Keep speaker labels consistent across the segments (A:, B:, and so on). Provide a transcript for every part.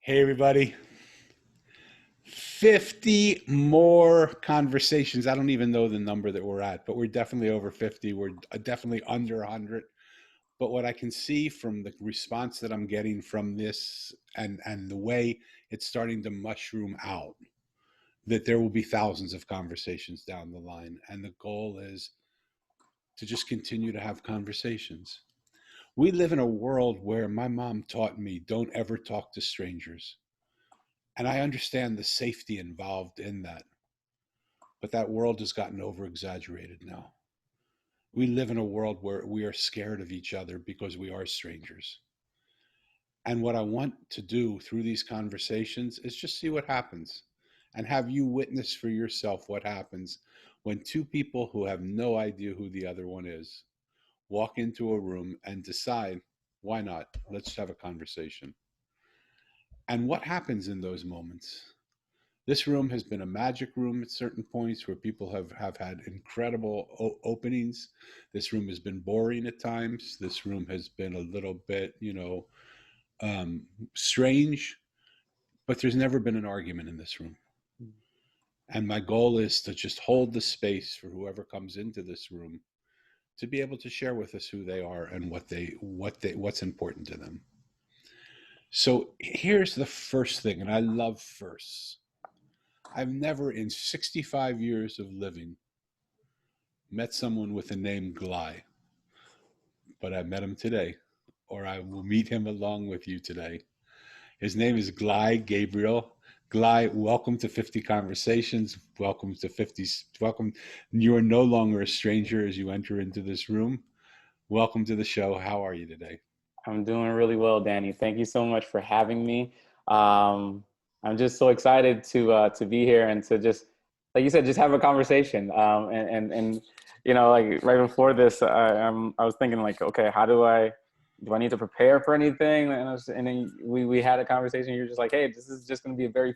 A: Hey, everybody. 50 more conversations. I don't even know the number that we're at, but we're definitely over 50. We're definitely under 100. But what I can see from the response that I'm getting from this and the way it's starting to mushroom out, that there will be thousands of conversations down the line. And the goal is to just continue to have conversations. We live in a world where my mom taught me, don't ever talk to strangers. And I understand the safety involved in that. But that world has gotten over exaggerated now. We live in a world where we are scared of each other because we are strangers. And what I want to do through these conversations is just see what happens and have you witness for yourself what happens when two people who have no idea who the other one is walk into a room and decide, why not? Let's have a conversation. And what happens in those moments? This room has been a magic room at certain points where people have had incredible openings. This room has been boring at times. This room has been a little bit, um, strange, but there's never been an argument in this room. And my goal is to just hold the space for whoever comes into this room to be able to share with us who they are and what's important to them. So here's the first thing, and I love firsts. I've never in 65 years of living met someone with the name Gly, but I met him today, or I will meet him along with you today. His name is Gly Gabriel. Gly, welcome to 50 Conversations. Welcome to 50. Welcome. You are no longer a stranger as you enter into this room. Welcome to the show. How are you today?
B: I'm doing really well, Danny. Thank you so much for having me. I'm just so excited to be here and to just, like you said, just have a conversation. And like right before this, I was thinking like, okay, do I need to prepare for anything? And then we had a conversation. You're just like, hey, this is just going to be a very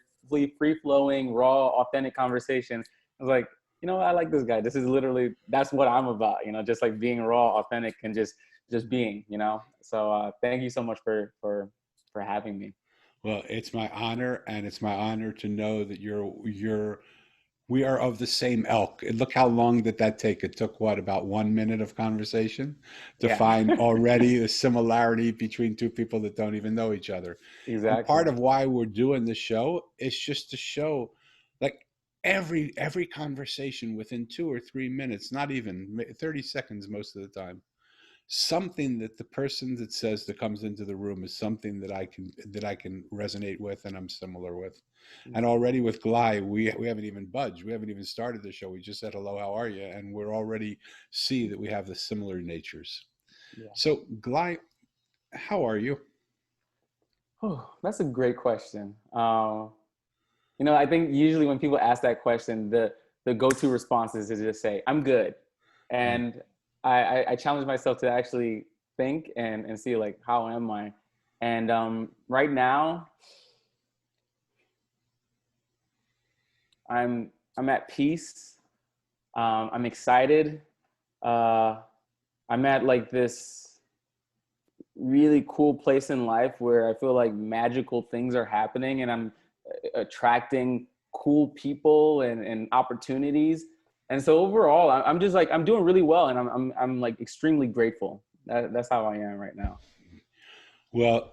B: free flowing, raw, authentic conversation. I was like, I like this guy. This is literally, that's what I'm about, just like being raw, authentic, and just being, so thank you so much for having me.
A: Well, it's my honor, and it's my honor to know that we are of the same elk. And look how long did that take? It took what, about 1 minute of conversation to
B: Yeah.
A: find already the similarity between two people that don't even know each other. And
B: Exactly.
A: part of why we're doing the show is just to show, like, every conversation within 2 or 3 minutes, not even 30 seconds most of the time, something that the person that says that comes into the room is something that I can resonate with and I'm similar with. And already with Gly, we haven't even budged. We haven't even started the show. We just said hello, how are you? And we're already see that we have the similar natures.
B: Yeah.
A: So Gly, how are you?
B: Oh, that's a great question. I think usually when people ask that question, the go-to response is to just say, I'm good.
A: Mm.
B: And I challenge myself to actually think and see like, how am I? And right now, I'm at peace. I'm excited. Uh, I'm at like this really cool place in life where I feel like magical things are happening and I'm attracting cool people and opportunities. And so overall, I'm just like, I'm doing really well and I'm like extremely grateful. That's how I am right now.
A: Well,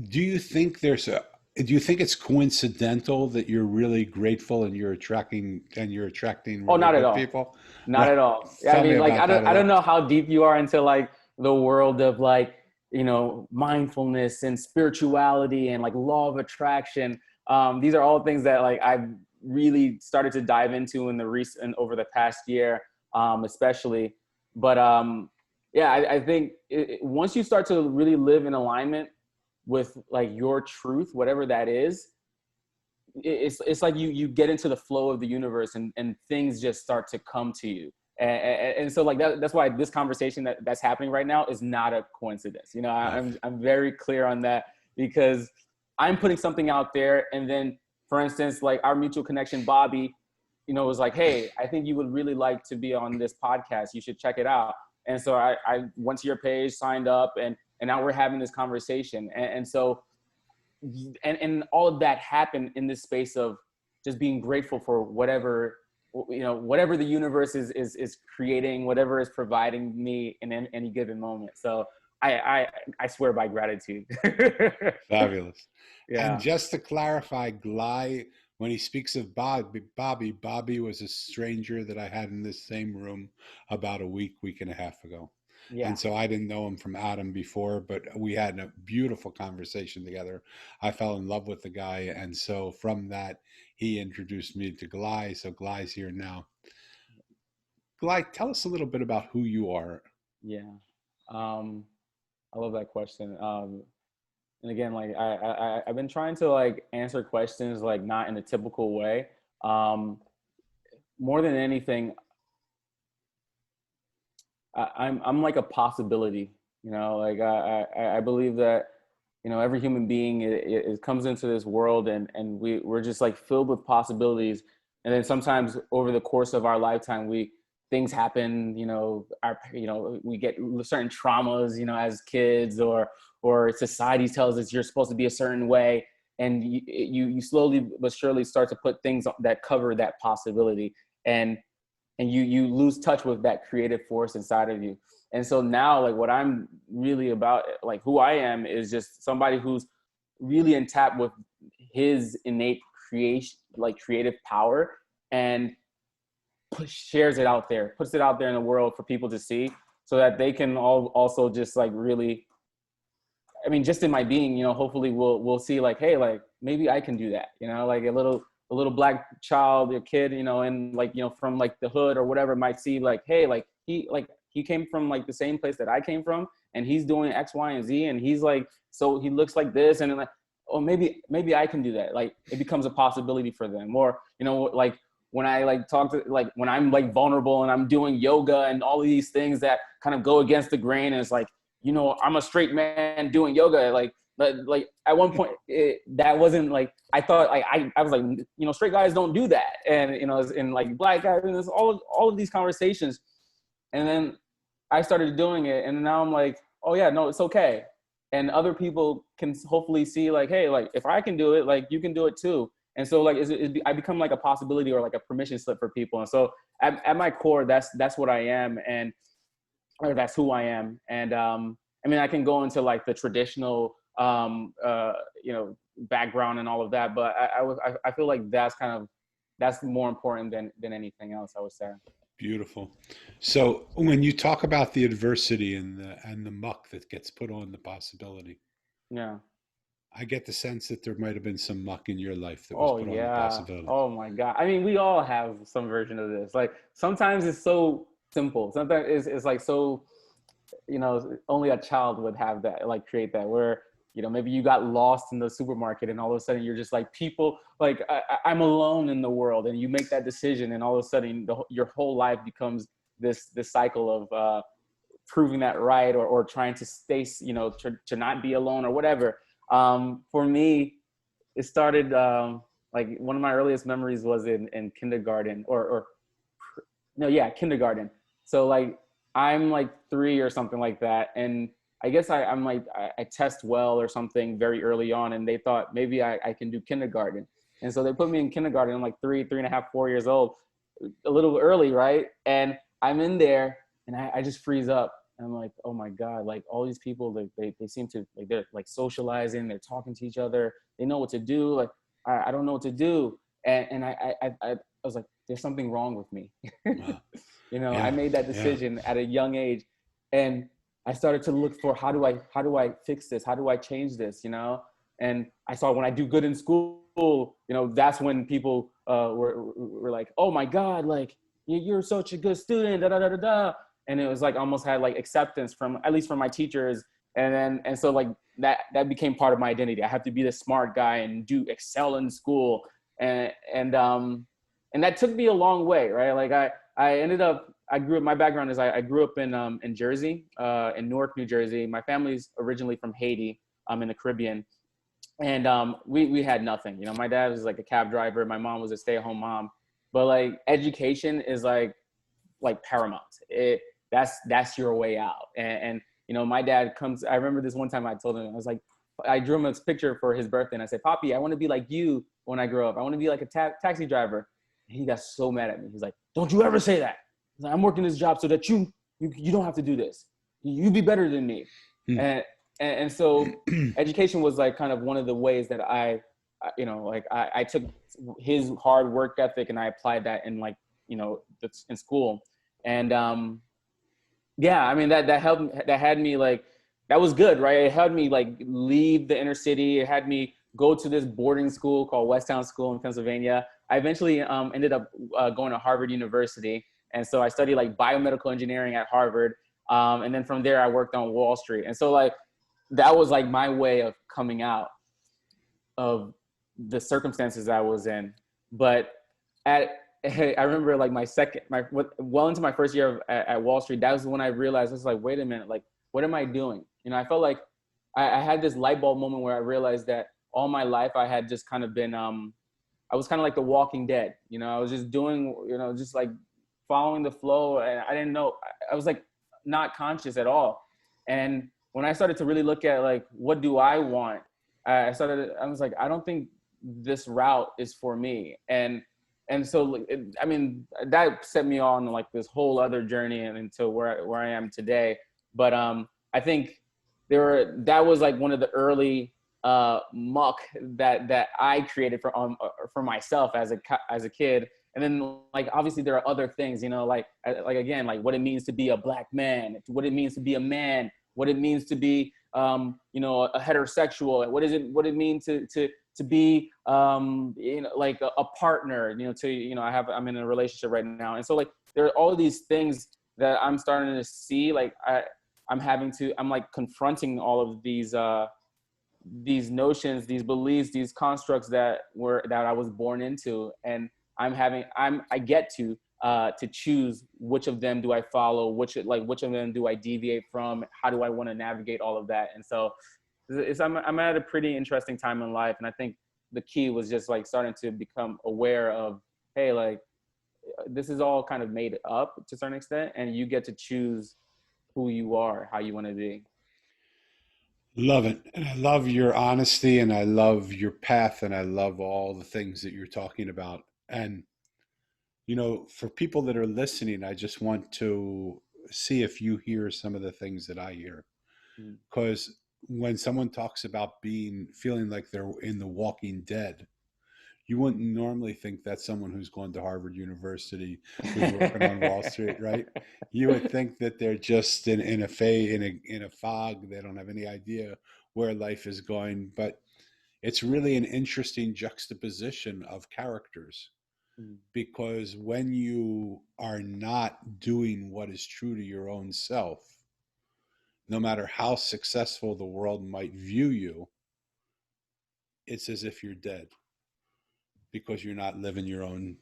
A: do you think do you think it's coincidental that you're really grateful and you're attracting
B: Oh,
A: really
B: not at
A: good
B: all.
A: people?
B: Not
A: Right.
B: at all. Yeah, I
A: Tell me
B: mean, like,
A: about that a
B: I don't
A: little.
B: know how deep you are into like the world of like, mindfulness and spirituality and like law of attraction. These are all things that like I've really started to dive into in the recent over the past year, especially. But yeah, I think once you start to really live in alignment with like your truth, whatever that is, it's like you get into the flow of the universe and things just start to come to you. And so like that's why this conversation that's happening right now is not a coincidence. I'm very clear on that because I'm putting something out there. And then, for instance, like our mutual connection, Bobby, was like, hey, I think you would really like to be on this podcast. You should check it out. And so I went to your page, signed up, and now we're having this conversation. And so and all of that happened in this space of just being grateful for whatever, whatever the universe is creating, whatever is providing me in any given moment. So I swear by gratitude.
A: Fabulous. And
B: Yeah.
A: just to clarify, Gly, when he speaks of Bobby was a stranger that I had in this same room about a week and a half ago.
B: Yeah.
A: And so I didn't know him from Adam before, but we had a beautiful conversation together. I fell in love with the guy. And so from that, he introduced me to Gly. So Gly's here now. Gly, tell us a little bit about who you are.
B: Yeah. Um, I love that question. And again, like I've been trying to like answer questions like not in a typical way. Um, More than anything, I'm like a possibility. Like I believe that every human being comes into this world, and we're just like filled with possibilities. And then sometimes over the course of our lifetime, things happen. We get certain traumas. As kids, or society tells us you're supposed to be a certain way, and you slowly but surely start to put things that cover that possibility, and you lose touch with that creative force inside of you. And so now, like, what I'm really about, like who I am, is just somebody who's really in tap with his innate creation, like creative power, and shares it out there, puts it out there in the world for people to see, so that they can all also just like really, I mean, just in my being, hopefully we'll see like, hey, like maybe I can do that, like a little black child or kid, and like, from like the hood or whatever, might see like, hey, like he came from like the same place that I came from, and he's doing X, Y, and Z, and he's like, so he looks like this, and then like, oh, maybe I can do that. Like it becomes a possibility for them. Or, like when I like talk to, like when I'm like vulnerable and I'm doing yoga and all of these things that kind of go against the grain, and it's like, I'm a straight man doing yoga. Like at one point, that wasn't like, I thought, like, I was like, straight guys don't do that. And, and like black guys, and there's all of these conversations. And then I started doing it, and now I'm like, oh yeah, no, it's okay. And other people can hopefully see like, hey, like if I can do it, like you can do it too. And so like, I become like a possibility, or like a permission slip for people. And so at my core, that's what I am. Or that's who I am. And I mean, I can go into like the traditional, background and all of that, but I feel like that's more important than anything else, I would say.
A: Beautiful. So when you talk about the adversity and the muck that gets put on the possibility,
B: Yeah.
A: I get the sense that there might have been some muck in your life that was
B: Oh
A: put on the
B: yeah.
A: possibility.
B: Oh my God. I mean, we all have some version of this. Like sometimes it's so simple. Sometimes it's like so, only a child would have that, like create that, where, maybe you got lost in the supermarket, and all of a sudden you're just like, people, like I'm alone in the world, and you make that decision, and all of a sudden your whole life becomes this cycle of proving that right, or trying to stay, to not be alone or whatever. For me, it started, like one of my earliest memories was in kindergarten, or no, yeah, kindergarten. So like I'm like 3 or something like that, and I guess I'm like I test well or something very early on, and they thought maybe I can do kindergarten, and so they put me in kindergarten. I'm like 3.5, 4 years old, a little early, right? And I'm in there, and I just freeze up. And I'm like, oh my God, like all these people, like they seem to, like, they're like socializing, they're talking to each other, they know what to do. Like I don't know what to do. And I was like, there's something wrong with me.
A: Wow.
B: I
A: Yeah.
B: made that
A: Yeah.
B: decision at a young age, and I started to look for, how do I fix this? How do I change this? And I saw when I do good in school, that's when people were like, oh my God, like you're such a good student, da da da da da. And it was like almost had like acceptance from, at least from my teachers. And so like that became part of my identity. I have to be the smart guy and do excel in school. And that took me a long way, right? Like I ended up, my background is I grew up in Jersey, in Newark, New Jersey. My family's originally from Haiti, in the Caribbean. And we had nothing. My dad was like a cab driver. My mom was a stay-at-home mom. But like education is like paramount. That's your way out. And my dad comes, I remember this one time I told him, I was like, I drew him a picture for his birthday, and I said, "Poppy, I want to be like you when I grow up. I want to be like a taxi driver." And he got so mad at me. He's like, "Don't you ever say that. He's like, I'm working this job so that you don't have to do this. You be better than me."
A: Hmm.
B: And so education was like kind of one of the ways that you know, like I took his hard work ethic and I applied that in, like, you know, in school. And yeah, I mean, that helped, that had me like, that was good, right? It had me like leave the inner city. It had me go to this boarding school called Westtown School in Pennsylvania. I eventually ended up going to Harvard University. And so I studied like biomedical engineering at Harvard. And then from there, I worked on Wall Street. And so like, that was like my way of coming out of the circumstances I was in. But at I remember like well into my first year at Wall Street, that was when I realized, I was like, wait a minute, like, what am I doing? You know, I felt like I had this light bulb moment where I realized that all my life I had just kind of been, I was kind of like the Walking Dead. You know, I was just doing, you know, just like following the flow, and I didn't know. I was like not conscious at all. And when I started to really look at like, what do I want? I was like, I don't think this route is for me. And so, I mean, that set me on like this whole other journey and into where I am today. But I think that was like one of the early muck that I created for myself as a kid. And then like, obviously there are other things, you know, like again, like what it means to be a Black man, what it means to be a man, what it means to be, you know, a heterosexual, what it means to be, you know, like a partner, you know, you know, I'm in a relationship right now. And so like, there are all of these things that I'm starting to see, like I'm like confronting all of these notions, these beliefs, these constructs that I was born into. And I get to choose which of them do I follow, which of them do I deviate from, how do I want to navigate all of that. And so I'm at a pretty interesting time in life. And I think the key was just like starting to become aware of, hey, like, this is all kind of made up to a certain extent, and you get to choose who you are, how you want to be.
A: Love it. And I love your honesty and I love your path and I love all the things that you're talking about. And, you know, for people that are listening, I just want to see if you hear some of the things that I hear.
B: Mm.
A: Because when someone talks about feeling like they're in The Walking Dead, you wouldn't normally think that's someone who's gone to Harvard University, who's working on Wall Street, right? You would think that they're just in a fog. They don't have any idea where life is going. But it's really an interesting juxtaposition of characters
B: Mm.
A: because when you are not doing what is true to your own self, no matter how successful the world might view you, it's as if you're dead because you're not living your own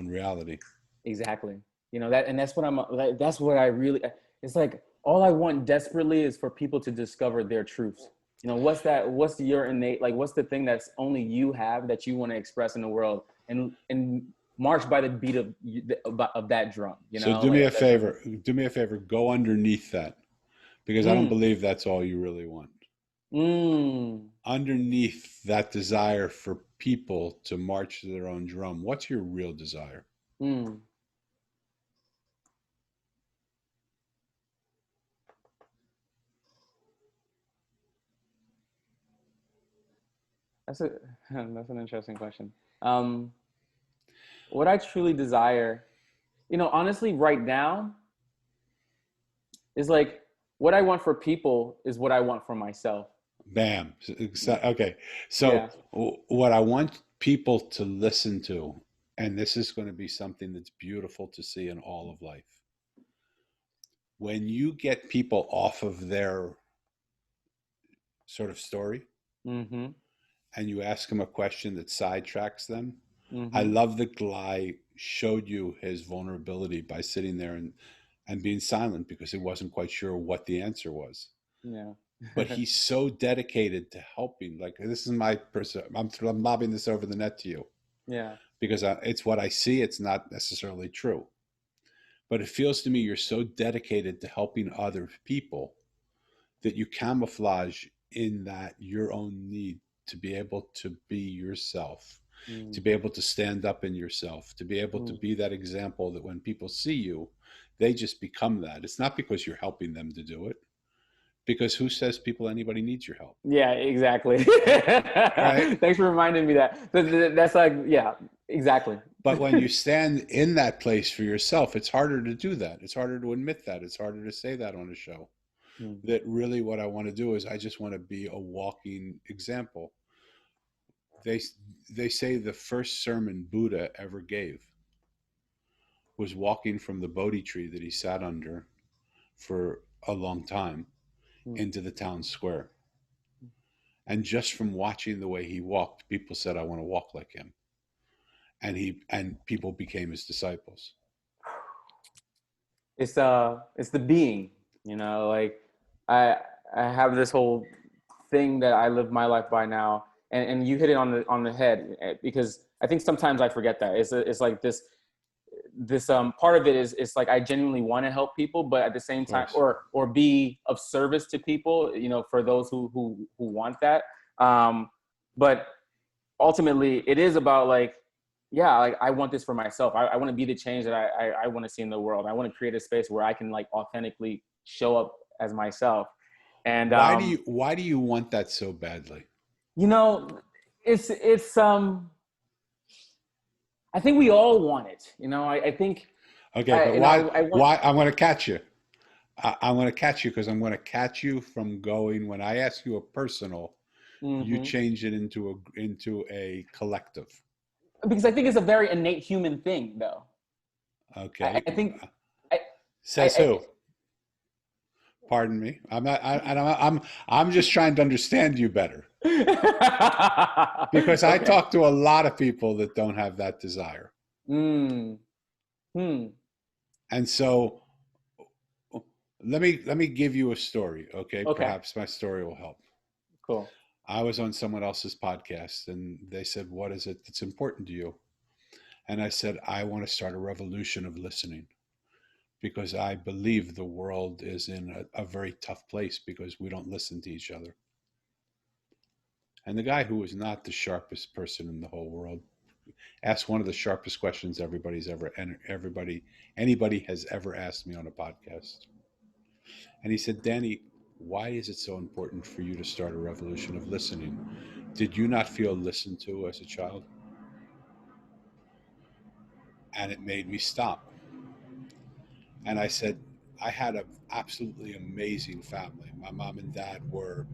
A: reality.
B: Exactly. You know that, and that's what I'm like. That's what I really. It's like all I want desperately is for people to discover their truths. You know, what's that? What's your innate? Like, what's the thing that's only you have that you want to express in the world, and march by the beat of that drum. You
A: So
B: know,
A: do
B: like
A: me a
B: of that drum.
A: favor. Do me a favor. Go underneath that because I don't
B: Mm,
A: believe that's all you really want.
B: mm.
A: Underneath that desire for people to march to their own drum, what's your real desire?
B: Mm. That's a that's an interesting question. Um, what I truly desire, you know, honestly, right now is like what I want for people is what I want for myself.
A: Bam. Okay. So
B: Yeah.
A: what I want people to listen to, and this is going to be something that's beautiful to see in all of life. When you get people off of their sort of story
B: Mm-hmm.
A: and you ask them a question that sidetracks them, I
B: Mm-hmm.
A: love that Gly showed you his vulnerability by sitting there and being silent because he wasn't quite sure what the answer was.
B: Yeah.
A: But he's so dedicated to helping. Like, this is my person. I'm lobbing this over the net to you
B: Yeah.
A: because it's what I see. It's not necessarily true. But it feels to me you're so dedicated to helping other people that you camouflage in that your own need to be able to be yourself, to
B: Mm,
A: be able to stand up in yourself, to be able to
B: mm.
A: be that example that when people see you, they just become that. It's not because you're helping them to do it, because who says anybody needs your help?
B: Yeah, exactly.
A: Right.
B: Thanks for reminding me that. That's like, yeah, exactly.
A: But when you stand in that place for yourself, it's harder to do that. It's harder to admit that. It's harder to say that on a show.
B: Mm,
A: That really what I want to do is I just want to be a walking example. They they say the first sermon Buddha ever gave was walking from the Bodhi tree that he sat under for a long time
B: mm.
A: into the town square. And just from watching the way he walked, people said, I want to walk like him. And people became his disciples.
B: It's the being, like I I have this whole thing that I live my life by now, and you hit it on the head, because I think sometimes I forget that it's like this part of it is it's like I genuinely want to help people, but at the same
A: Of
B: time,
A: course.
B: or be of service to people, for those who want that. um but ultimately it is about like, yeah, like I want this for myself. I want to be the change that I want to see in the world. I want to create a space where I can like authentically show up as myself. And
A: Why do you want that so badly?
B: you know it's I think we all want it. I think
A: Okay, but
B: I want.
A: why I'm going to catch you. I'm going to catch you because I'm going to catch you from going when I ask you a personal, you
B: Hmm.
A: change it into a collective.
B: Because I think it's a very innate human thing, though.
A: Okay.
B: I think I,
A: Says
B: I,
A: who? Pardon me. I'm not. I'm just trying to understand you better because I
B: Okay.
A: talk to a lot of people that don't have that desire,
B: Mm. Hmm.
A: and so let me give you a story. Okay,
B: Okay.
A: perhaps my story will help.
B: Cool.
A: I was on someone else's podcast, and they said, "What is it that's important to you?" And I said, "I want to start a revolution of listening." Because I believe the world is in a very tough place because we don't listen to each other. And the guy who was not the sharpest person in the whole world asked one of the sharpest questions anybody has ever asked me on a podcast. And he said, Danny, why is it so important for you to start a revolution of listening? Did you not feel listened to as a child? And it made me stop. And I said, I had an absolutely amazing family. My mom and dad were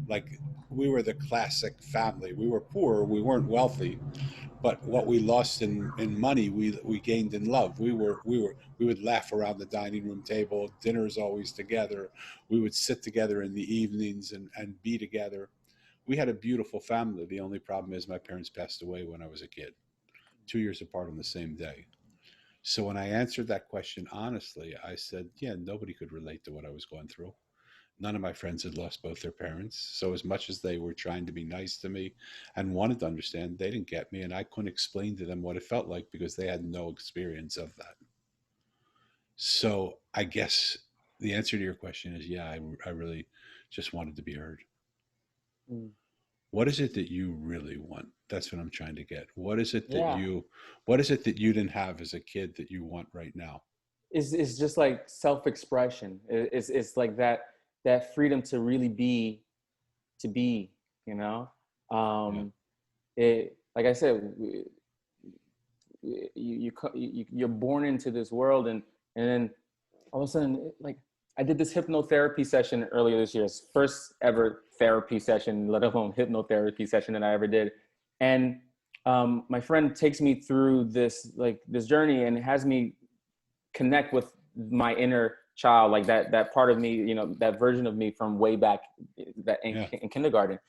A: like, we were the classic family. We were poor, we weren't wealthy, but what we lost in money, we gained in love. We would laugh around the dining room table, dinners always together. We would sit together in the evenings and be together. We had a beautiful family. The only problem is my parents passed away when I was a kid, 2 years apart on the same day. So when I answered that question honestly, I said, yeah, nobody could relate to what I was going through. None of my friends had lost both their parents. So as much as they were trying to be nice to me and wanted to understand, they didn't get me. And I couldn't explain to them what it felt like because they had no experience of that. So I guess the answer to your question is, yeah, I really just wanted to be heard.
B: Mm.
A: What is it that you really want? That's what I'm trying to get.
B: Yeah.
A: What is it that you didn't have as a kid that you want right now?
B: It's just like self-expression. It's like that freedom to really be, to be, you know.
A: Yeah.
B: Um, it like I said, you're born into this world, and then all of a sudden, like I did this hypnotherapy session earlier this year, first ever therapy session, let alone hypnotherapy session that I ever did. And my friend takes me through this journey and has me connect with my inner child, like that part of me, that version of me from way back, that
A: Yeah.
B: in kindergarten.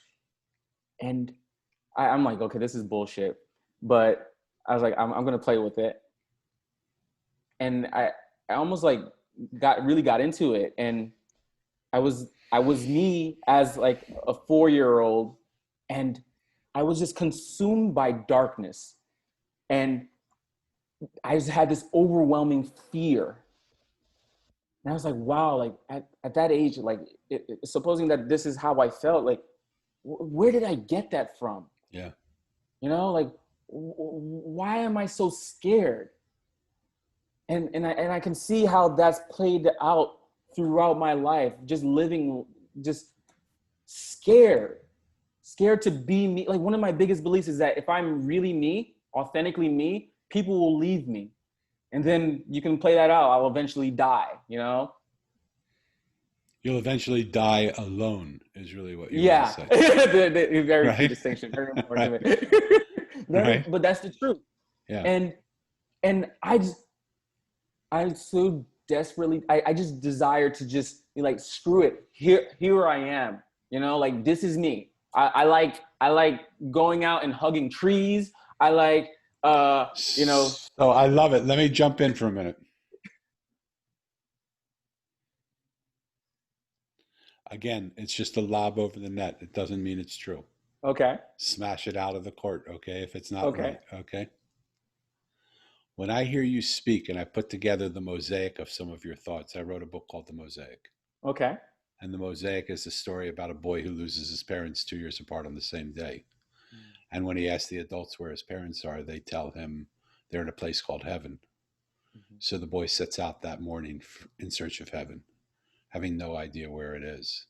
B: And I'm like, okay, this is bullshit, but I was like, I'm gonna play with it. And I almost like got into it. And I was me as like a 4-year old, and I was just consumed by darkness. And I just had this overwhelming fear. And I was like, wow, like at that age, like supposing that this is how I felt, like where did I get that from?
A: Yeah.
B: You know, like why am I so scared? And I can see how that's played out throughout my life, just living, just scared, scared to be me. Like one of my biggest beliefs is that if I'm really me, authentically me, people will leave me. And then you can play that out. I'll eventually die, you know?
A: You'll eventually die alone is really what you want to
B: Yeah.
A: say.
B: Very key
A: Right?
B: distinction, very
A: Right.
B: important to me.
A: Right.
B: But that's the truth.
A: Yeah.
B: And and I so desperately, I just desire to just be like, screw it. Here I am. You know, like this is me. I like going out and hugging trees. I like you know,
A: So I love it. Let me jump in for a minute. Again, it's just a lob over the net. It doesn't mean it's true.
B: okay,
A: Smash it out of the court, okay, if it's not
B: okay,
A: right, okay? When I hear you speak and I put together the mosaic of some of your thoughts, I wrote a book called The Mosaic.
B: okay.
A: And The Mosaic is a story about a boy who loses his parents 2 years apart on the same day. And when he asks the adults where his parents are, they tell him they're in a place called heaven.
B: Mm-hmm.
A: So the boy sets out that morning in search of heaven, having no idea where it is.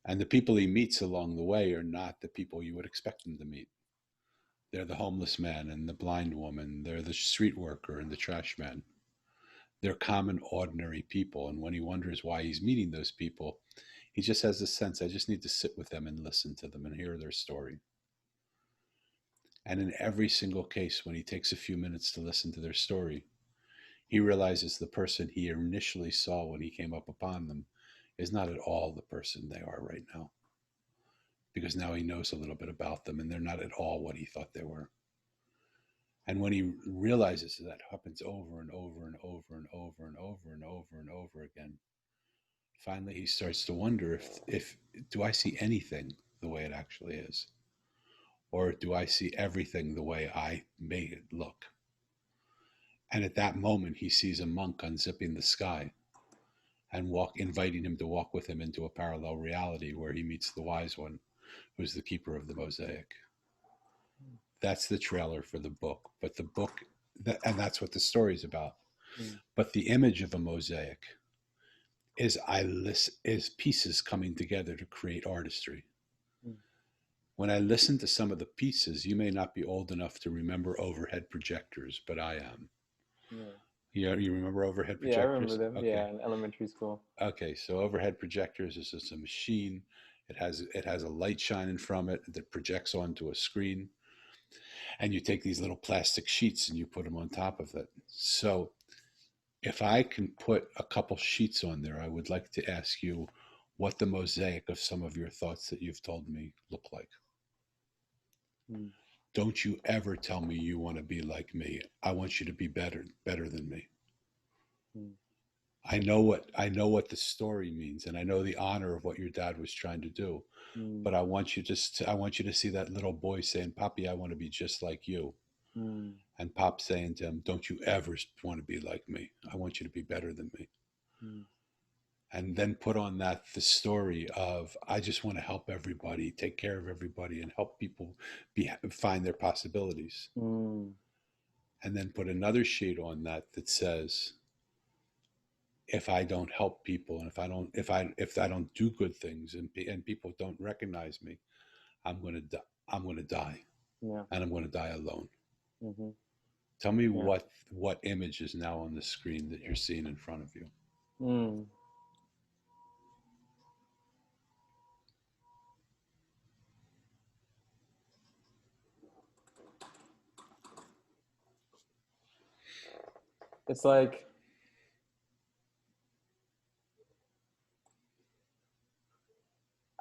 A: And the people he meets along the way are not the people you would expect him to meet. They're the homeless man and the blind woman. They're the street worker and the trash man. They're common, ordinary people. And when he wonders why he's meeting those people, he just has this sense I just need to sit with them and listen to them and hear their story. And in every single case, when he takes a few minutes to listen to their story, he realizes the person he initially saw when he came up upon them is not at all the person they are right now. Because now he knows a little bit about them and they're not at all what he thought they were. And when he realizes that happens over and over and over and over and over and over and over again, finally he starts to wonder if do I see anything the way it actually is? Or do I see everything the way I made it look? And at that moment he sees a monk unzipping the sky and inviting him to walk with him into a parallel reality where he meets the wise one, who's the keeper of the mosaic. That's the trailer for the book. But the book, and that's what the story's about.
B: Mm.
A: But the image of a mosaic is pieces coming together to create artistry.
B: Mm.
A: When I listen to some of the pieces, you may not be old enough to remember overhead projectors, but I am.
B: Yeah.
A: You remember overhead
B: Yeah, I remember
A: projectors?
B: them.
A: Okay.
B: Yeah, in elementary school.
A: Okay, so overhead projectors is just a machine. It has a light shining from it that projects onto a screen, and you take these little plastic sheets and you put them on top of it. So if I can put a couple sheets on there, I would like to ask you what the mosaic of some of your thoughts that you've told me look like.
B: Mm.
A: Don't you ever tell me you want to be like me. I want you to be better than me.
B: Mm.
A: I know what the story means, and I know the honor of what your dad was trying to do.
B: Mm.
A: But I want you to see that little boy saying, "Poppy, I want to be just like you,"
B: Mm.
A: and Pop saying to him, "Don't you ever want to be like me. I want you to be better than me."
B: Mm.
A: And then put on that the story of I just want to help everybody, take care of everybody, and help people find their possibilities.
B: Mm.
A: And then put another sheet on that says, if I don't help people, and if I don't do good things, and people don't recognize me, I'm going to die,
B: Yeah.
A: and I'm going to die alone.
B: Mm-hmm.
A: Tell me
B: Yeah.
A: what image is now on the screen that you're seeing in front of you.
B: Mm. It's like,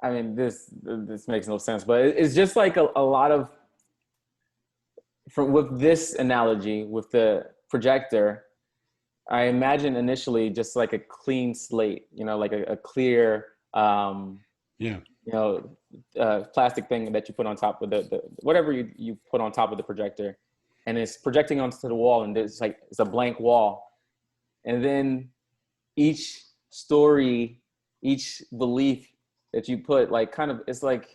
B: I mean, this makes no sense, but it's just like a lot of, from with this analogy with the projector, I imagine initially just like a clean slate, you know, like a clear,
A: Yeah.
B: you know, plastic thing that you put on top of the whatever you put on top of the projector, and it's projecting onto the wall, and it's like it's a blank wall, and then each story, each belief that you put, like kind of, it's like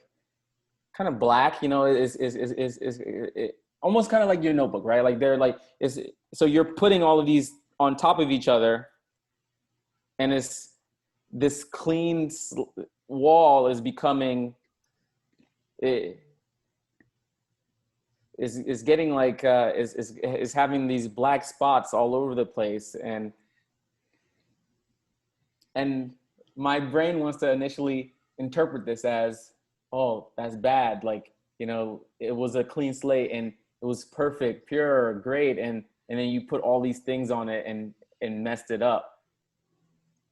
B: kind of black, you know, is it, almost kind of like your notebook, right? Like they're like, is so you're putting all of these on top of each other, and it's this clean wall is becoming, it is getting like is having these black spots all over the place, and my brain wants to initially interpret this as, oh, that's bad, like, you know, it was a clean slate and it was perfect, pure, great, and then you put all these things on it and messed it up.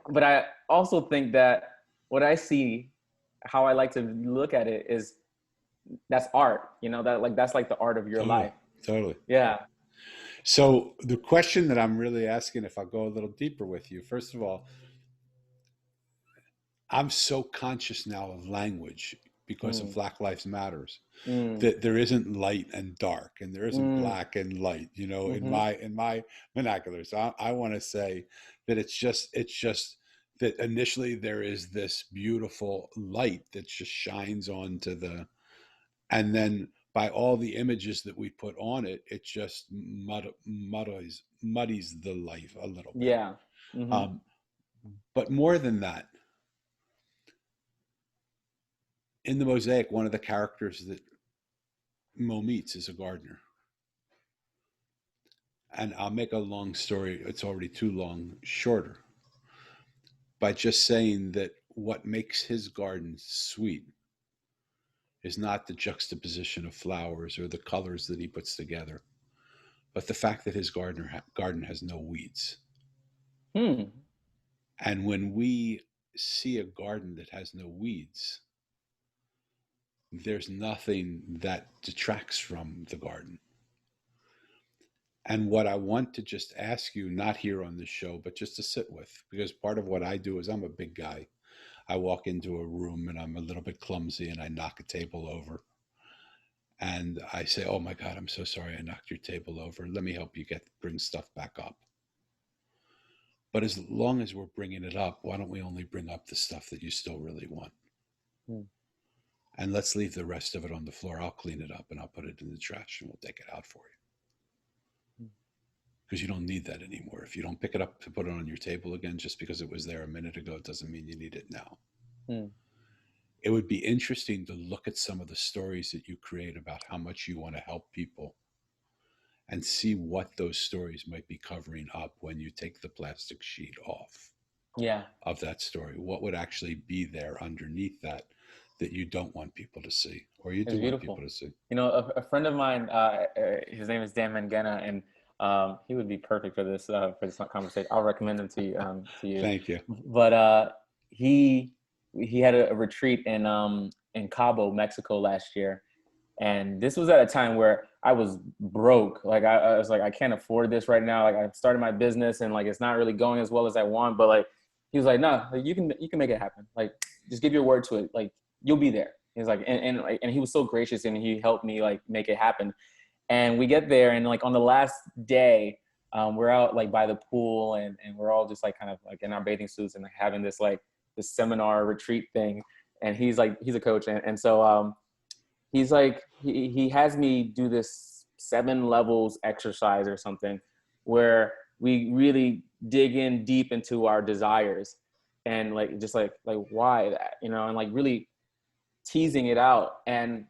B: But I also think that what I see, how I like to look at it is, that's art, you know, that like that's like the art of your
A: Totally,
B: life.
A: totally.
B: Yeah.
A: So the question that I'm really asking, if I go a little deeper with you, first of all, I'm so conscious now of language because of
B: Mm,
A: Black Lives Matters,
B: mm,
A: that there isn't light and dark, and there isn't
B: mm,
A: black and light, you know,
B: mm-hmm.
A: in my vernacular. So I want to say that it's just that initially there is this beautiful light that just shines onto the, and then by all the images that we put on it, it just muddies the life a little bit.
B: Yeah. Mm-hmm.
A: Um, but more than that, in the mosaic, one of the characters that Mo meets is a gardener. And I'll make a long story, it's already too long, shorter, by just saying that what makes his garden sweet is not the juxtaposition of flowers or the colors that he puts together, but the fact that his garden has no weeds.
B: Hmm.
A: And when we see a garden that has no weeds, there's nothing that detracts from the garden. And what I want to just ask you, not here on this show, but just to sit with, because part of what I do is I'm a big guy. I walk into a room and I'm a little bit clumsy and I knock a table over. And I say, "Oh my God, I'm so sorry I knocked your table over. Let me help you bring stuff back up." But as long as we're bringing it up, why don't we only bring up the stuff that you still really want?
B: Hmm.
A: And let's leave the rest of it on the floor. I'll clean it up and I'll put it in the trash and we'll take it out for you. Because you don't need that anymore. If you don't pick it up to put it on your table again, just because it was there a minute ago, it doesn't mean you need it now.
B: Hmm.
A: It would be interesting to look at some of the stories that you create about how much you want to help people and see what those stories might be covering up when you take the plastic sheet off
B: Yeah.
A: of that story. What would actually be there underneath that that you don't want people to see, or you
B: It's
A: do want people
B: beautiful.
A: to see?
B: You know, a friend of mine, his name is Dan Mangena, and he would be perfect for this conversation. I'll recommend him to you.
A: Thank you.
B: But he he had a retreat in Cabo, Mexico last year, and this was at a time where I was broke. Like I was like, I can't afford this right now. Like I started my business and like it's not really going as well as I want. But like he was like, no, like, you can make it happen. Like just give your word to it. Like you'll be there. He's like, and he was so gracious and he helped me like make it happen. And we get there and like on the last day, we're out like by the pool and we're all just like kind of like in our bathing suits and like, having this like this seminar retreat thing. And he's like, he's a coach. And so he's like, he has me do this 7 levels exercise or something where we really dig in deep into our desires and like, just like why that, you know, and like really teasing it out. And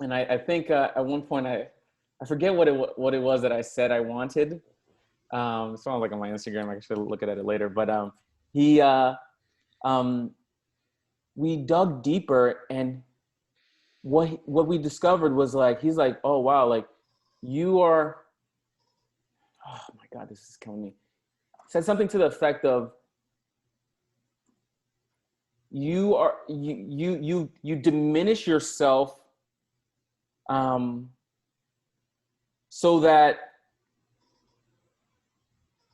B: I think at one point I forget what it was that I said I wanted. It's not like on my Instagram. I should look at it later. But he um, we dug deeper, and what we discovered was like he's like, oh wow, like you are. Oh my God, this is killing me. Said something to the effect of you diminish yourself um, so that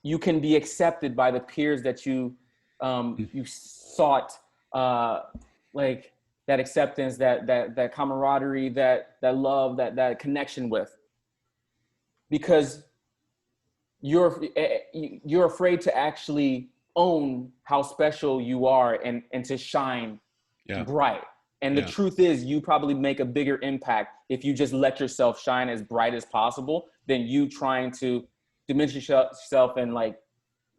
B: you can be accepted by the peers that you sought, like that acceptance, that camaraderie, that love, that connection with, because you're afraid to actually own how special you are, and to shine
A: Yeah.
B: bright. And the
A: Yeah.
B: truth is, you probably make a bigger impact if you just let yourself shine as bright as possible than you trying to diminish yourself and like,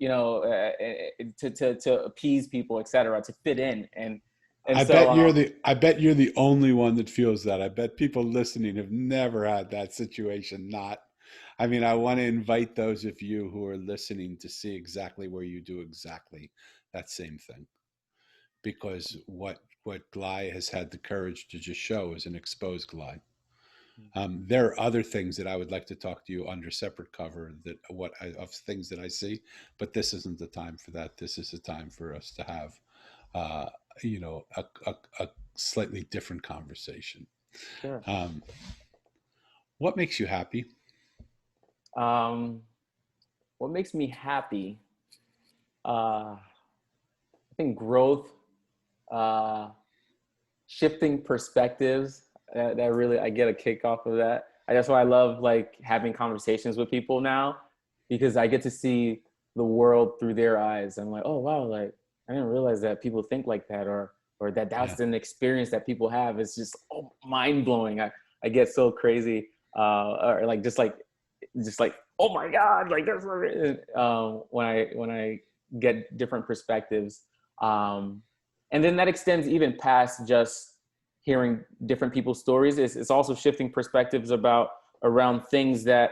B: to appease people, etc., to fit in. And so
A: I bet you're the only one that feels that. I bet people listening have never had that situation. Not, I mean, I want to invite those of you who are listening to see exactly where you do exactly that same thing. Because what Gly has had the courage to just show is an exposed Gly. There are other things that I would like to talk to you under separate cover of things that I see, but this isn't the time for that. This is the time for us to have, uh, a slightly different conversation.
B: sure.
A: Um, what makes you happy?
B: um what makes me happy, I think growth, uh shifting perspectives. That really, I get a kick off of that. That's why I love like having conversations with people now, because I get to see the world through their eyes. I'm like, oh wow, like I didn't realize that people think like that, or that
A: Yeah.
B: that's an experience that people have. It's just mind blowing. I get so crazy, or like just like oh my god, like that's when I get different perspectives. Um, and then that extends even past just hearing different people's stories. It's also shifting perspectives around things that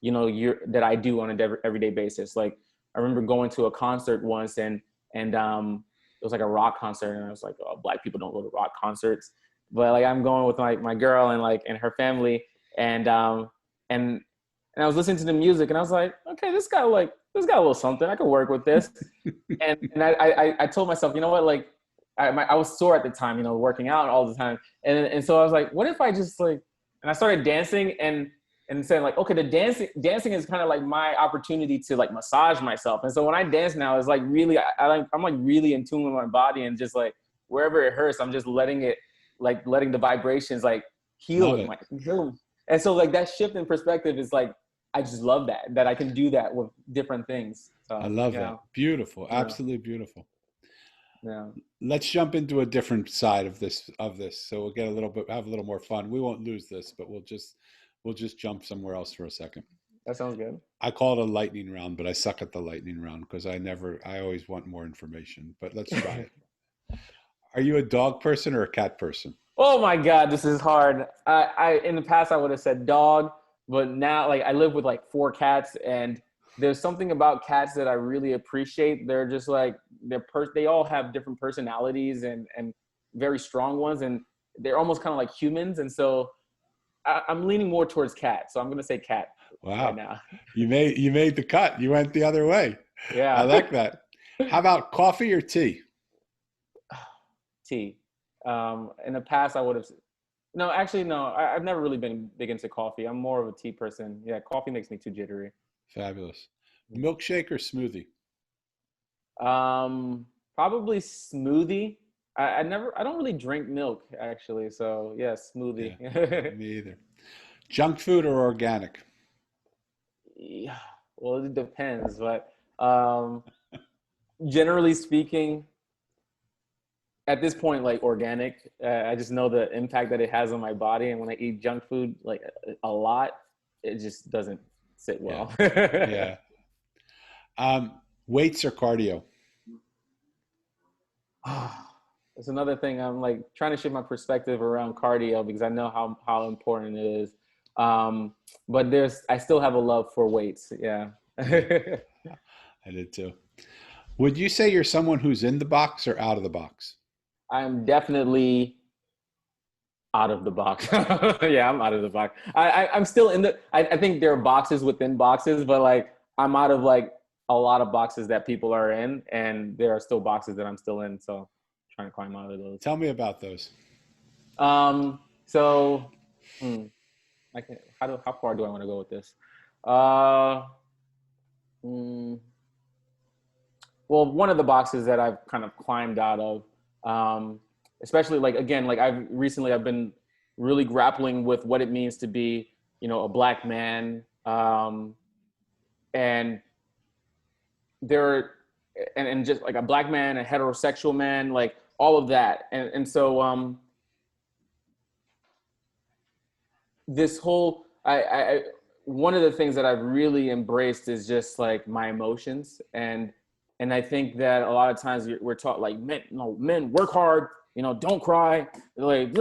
B: that I do on an everyday basis. Like I remember going to a concert once, and it was like a rock concert, and I was like, oh, black people don't go to rock concerts. But like I'm going with my girl and her family, and and I was listening to the music, and I was like, okay, this got a little something. I could work with this. And I told myself, you know what, like I was sore at the time, working out all the time, and so I was like, what if I just like, and I started dancing and saying like, okay, the dancing is kind of like my opportunity to like massage myself. And so when I dance now, it's like really, I'm like really in tune with my body, and just like wherever it hurts, I'm just letting the vibrations like
A: Love it.
B: heal. And so like that shift in perspective is like, I just love that I can do that with different things.
A: I
B: So
A: love
B: yeah,
A: that. Beautiful.
B: yeah,
A: Absolutely beautiful.
B: yeah.
A: Let's jump into a different side of this, so we'll get have a little more fun. We won't lose this, but we'll just jump somewhere else for a second.
B: That sounds good.
A: I call it a lightning round, but I suck at the lightning round because I always want more information, but let's try it. Are you a dog person or a cat person?
B: Oh my God, this is hard. I in the past I would have said dog, but now like I live with like four cats, and there's something about cats that I really appreciate. They're just like they all have different personalities and very strong ones, and they're almost kind of like humans. And so I'm leaning more towards cat. So I'm gonna say cat right
A: Wow.
B: now.
A: You made the cut. You went the other way. I
B: Yeah.
A: like that. How about coffee or tea?
B: Tea. In the past, I would have. No, actually, no. I've never really been big into coffee. I'm more of a tea person. Yeah, coffee makes me too jittery.
A: Fabulous. Milkshake or smoothie?
B: Probably smoothie. I don't really drink milk actually. So yeah,
A: Yeah,
B: smoothie.
A: me either. Junk food or organic?
B: Yeah, well, it depends, but um, generally speaking, at this point, like organic. I just know the impact that it has on my body, and when I eat junk food like a lot, it just doesn't sit
A: Yeah,
B: well.
A: yeah. Weights or cardio?
B: It's another thing. I'm like trying to shift my perspective around cardio because I know how important it is. But I still have a love for weights. Yeah.
A: Yeah, I did too. Would you say you're someone who's in the box or out of the box?
B: I'm definitely out of the box. Yeah, I'm out of the box. I'm still in I think there are boxes within boxes, but like I'm out of like a lot of boxes that people are in, and there are still boxes that I'm still in. So trying to climb out of those.
A: Tell me about those.
B: So hmm, how far do I want to go with this? Uh, mm, well, one of the boxes that I've kind of climbed out of, especially like again, like I've been really grappling with what it means to be, a black man, and there and just like a black man, a heterosexual man, like all of that. And so this whole one of the things that I've really embraced is just like my emotions. And I think that a lot of times we're taught like men, men work hard, don't cry, like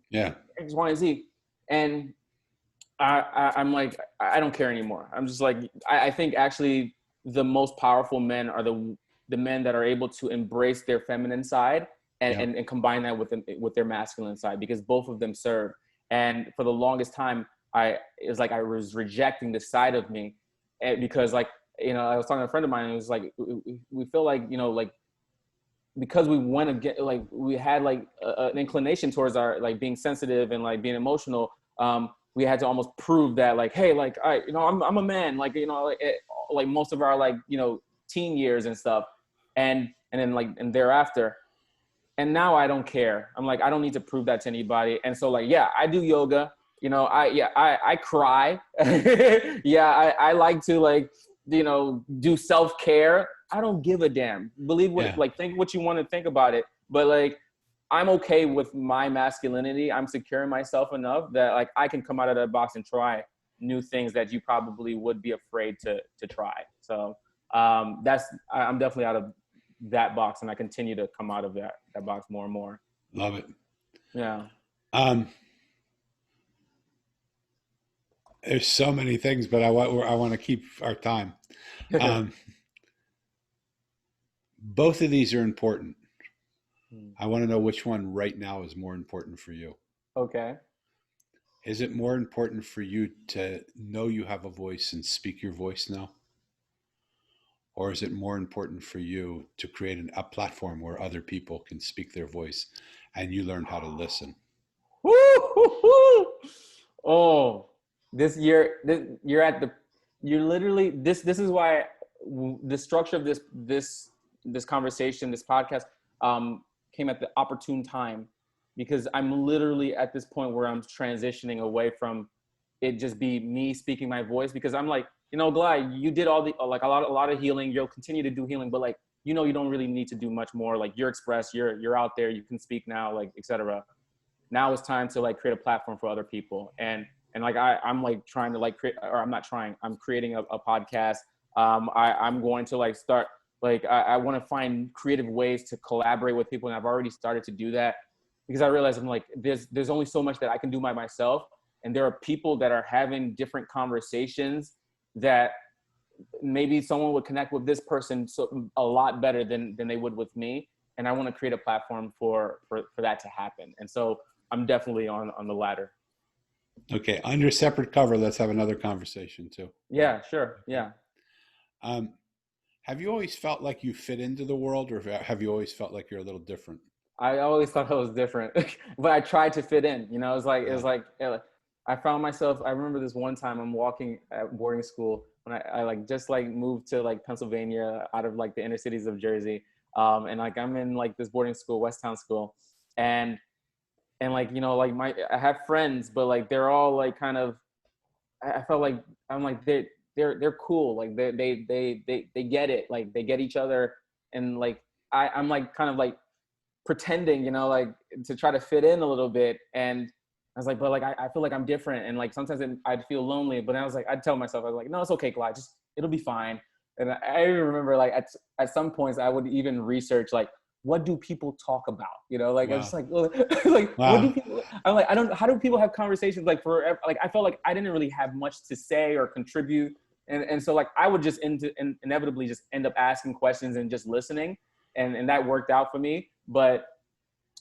A: Yeah.
B: X, Y, and Z. And I'm like, I don't care anymore. I'm just like, I think actually the most powerful men are the men that are able to embrace their feminine side and,
A: Yep.
B: and combine that with their masculine side, because both of them serve. And for the longest time, it's like I was rejecting the side of me, because like, I was talking to a friend of mine, and it was like, we feel like, like, because we want to get, like, we had like an inclination towards our like being sensitive and like being emotional. We had to almost prove that, like, hey, like, I'm a man, like, like most of our like, teen years and stuff, and then like, and thereafter. And now I don't care. I'm like, I don't need to prove that to anybody. And so like, yeah, I do yoga. I cry. Yeah, I like to like, do self-care. I don't give a damn. Believe what,
A: Yeah.
B: like, think what you want to think about it. But like, I'm okay with my masculinity. I'm secure in myself enough that like I can come out of that box and try new things that you probably would be afraid to try. So I'm definitely out of that box, and I continue to come out of that box more and more.
A: Love it.
B: Yeah.
A: Um, there's so many things, but I want to keep our time. Um, both of these are important. I want to know which one right now is more important for you.
B: Okay.
A: Is it more important for you to know you have a voice and speak your voice now? Or is it more important for you to create a platform where other people can speak their voice and you learn how to listen?
B: Woo! Oh, you're at the, you're literally, this is why the structure of this conversation, this podcast, came at the opportune time, because I'm literally at this point where I'm transitioning away from it just be me speaking my voice, because I'm like, Gly, you did all the, like, a lot of healing. You'll continue to do healing, but like, you don't really need to do much more. Like, you're expressed, you're out there, you can speak now, like, etc. Now it's time to like create a platform for other people. And like, I'm like trying to like create, or I'm not trying, I'm creating a podcast. I'm going to like start, like, I want to find creative ways to collaborate with people, and I've already started to do that, because I realize I'm like, there's only so much that I can do by myself, and there are people that are having different conversations that maybe someone would connect with this person a lot better than they would with me. And I want to create a platform for that to happen. And so I'm definitely on the ladder.
A: Okay, under separate cover, let's have another conversation too.
B: Yeah, sure.
A: Okay.
B: Yeah.
A: Um, have you always felt like you fit into the world, or have you always felt like you're a little different?
B: I always thought I was different, but I tried to fit in. It
A: Yeah.
B: was like I found myself. I remember this one time I'm walking at boarding school when I like just like moved to like Pennsylvania out of like the inner cities of Jersey, and like I'm in like this boarding school, Westtown School, and like like I have friends, but like they're all like kind of, I felt like I'm like they're cool, like they get it, like they get each other, and like I'm like kind of like pretending, like to try to fit in a little bit. And I was like, but like I feel like I'm different, and like sometimes I'd feel lonely, but then I was like, I'd tell myself, I was like, no, it's okay, Clyde, just it'll be fine. And I even remember like at some points I would even research like, what do people talk about? Like I was just
A: Wow.
B: like, like what do
A: Wow.
B: people? I'm like, I don't. How do people have conversations like forever? Like I felt like I didn't really have much to say or contribute, and so like I would just inevitably just end up asking questions and just listening, and that worked out for me. But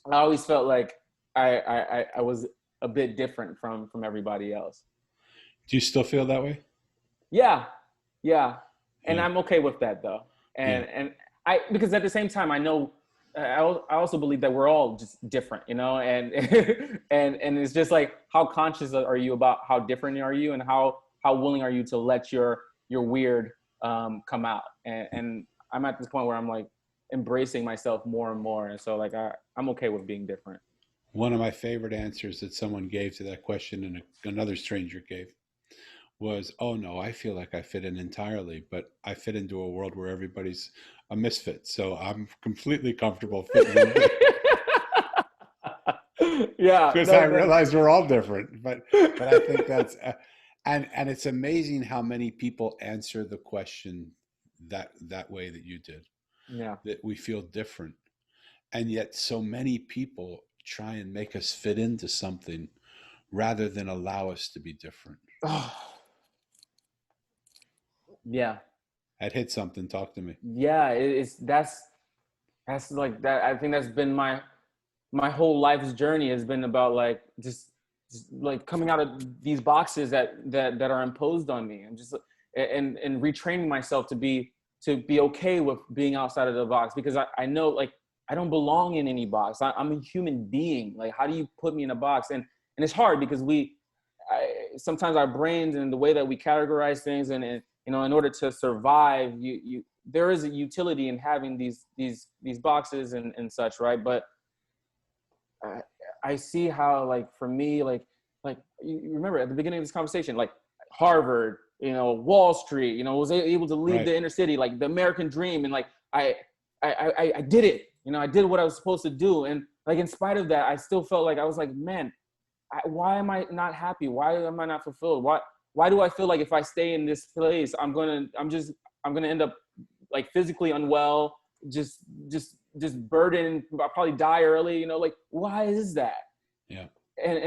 B: I always felt like I was a bit different from everybody else.
A: Do you still feel that way?
B: Yeah, yeah, and
A: Yeah.
B: I'm okay with that though.
A: Yeah.
B: And I, because at the same time I know, I also believe that we're all just different, and and it's just like, how conscious are you about how different are you, and how willing are you to let your weird come out. And I'm at this point where I'm like embracing myself more and more, and so like I'm okay with being different.
A: One of my favorite answers that someone gave to that question, and another stranger gave, was, oh no, I feel like I fit in entirely, but I fit into a world where everybody's a misfit. So I'm completely comfortable fitting in
B: Yeah,
A: because I
B: no, that,
A: realize we're all different. But I think that's and it's amazing how many people answer the question that way that you did,
B: yeah.
A: that we feel different. And yet so many people try and make us fit into something rather than allow us to be different.
B: Oh, yeah,
A: I'd hit something, talk to me.
B: yeah. It's that's like that. I think that's been my whole life's journey has been about like just like coming out of these boxes that are imposed on me, and just and retraining myself to be okay with being outside of the box, because I know like I don't belong in any box. I'm a human being. Like, how do you put me in a box? And it's hard because sometimes our brains and the way that we categorize things, and you know, in order to survive, you there is a utility in having these boxes and such, right? But I, I see how, like, for me, like you remember at the beginning of this conversation, like Harvard, you know, Wall Street, you know, was able to leave
A: Right.
B: the inner city, like the American dream, and like I did it. You know, I did what I was supposed to do, and like in spite of that, I still felt like I was like, man, why am I not happy? Why am I not fulfilled? Why do I feel like if I stay in this place, I'm gonna end up like physically unwell, just just burdened. I'll probably die early. You know, like, why is that?
A: Yeah.
B: And